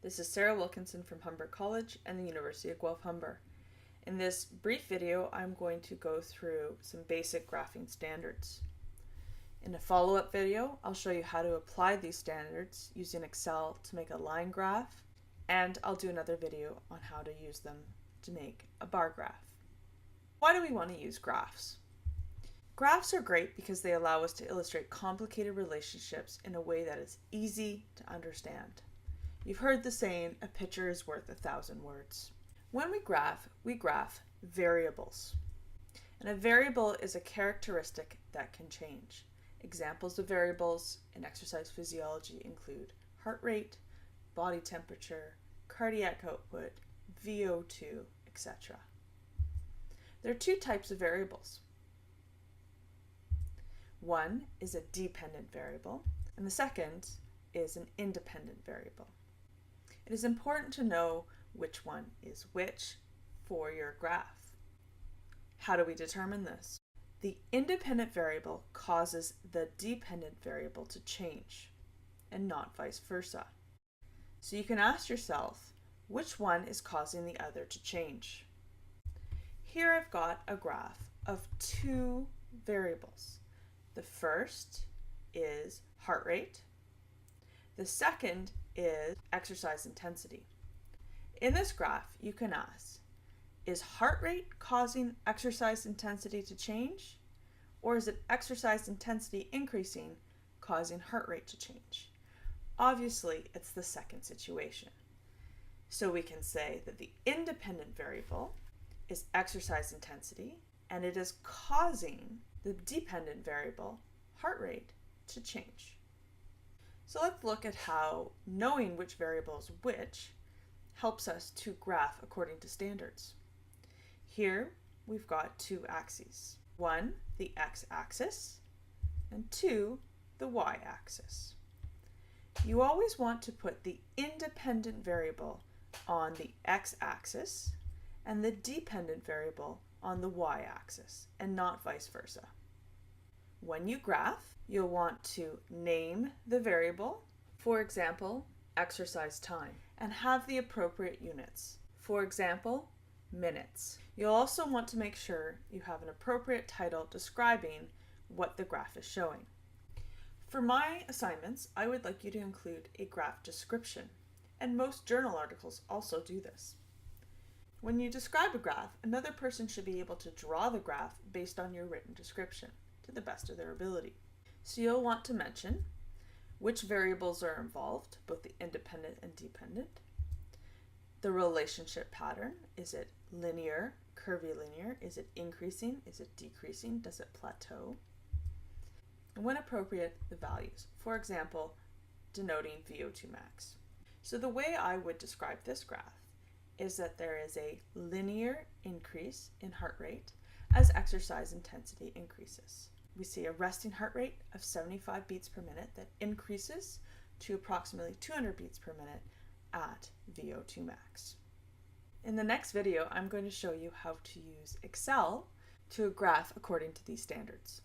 This is Sarah Wilkinson from Humber College and the University of Guelph-Humber. In this brief video, I'm going to go through some basic graphing standards. In a follow-up video, I'll show you how to apply these standards using Excel to make a line graph, and I'll do another video on how to use them to make a bar graph. Why do we want to use graphs? Graphs are great because they allow us to illustrate complicated relationships in a way that is easy to understand. You've heard the saying, a picture is worth 1,000 words. When we graph variables. And a variable is a characteristic that can change. Examples of variables in exercise physiology include heart rate, body temperature, cardiac output, VO2, etc. There are two types of variables. One is a dependent variable, and the second is an independent variable. It is important to know which one is which for your graph. How do we determine this? The independent variable causes the dependent variable to change, and not vice versa. So you can ask yourself, which one is causing the other to change? Here I've got a graph of two variables. The first is heart rate. The second is exercise intensity. In this graph, you can ask, is heart rate causing exercise intensity to change? Or is it exercise intensity increasing, causing heart rate to change? Obviously, it's the second situation. So we can say that the independent variable is exercise intensity, and it is causing the dependent variable, heart rate, to change. So let's look at how knowing which variable is which helps us to graph according to standards. Here we've got two axes. One, the x-axis, and two, the y-axis. You always want to put the independent variable on the x-axis and the dependent variable on the y-axis, and not vice versa. When you graph, you'll want to name the variable, for example, exercise time, and have the appropriate units, for example, minutes. You'll also want to make sure you have an appropriate title describing what the graph is showing. For my assignments, I would like you to include a graph description, and most journal articles also do this. When you describe a graph, another person should be able to draw the graph based on your written description to the best of their ability. So you'll want to mention which variables are involved, both the independent and dependent. The relationship pattern, is it linear, curvilinear? Is it increasing? Is it decreasing? Does it plateau? And when appropriate, the values. For example, denoting VO2 max. So the way I would describe this graph is that there is a linear increase in heart rate as exercise intensity increases. We see a resting heart rate of 75 beats per minute that increases to approximately 200 beats per minute at VO2 max. In the next video, I'm going to show you how to use Excel to graph according to these standards.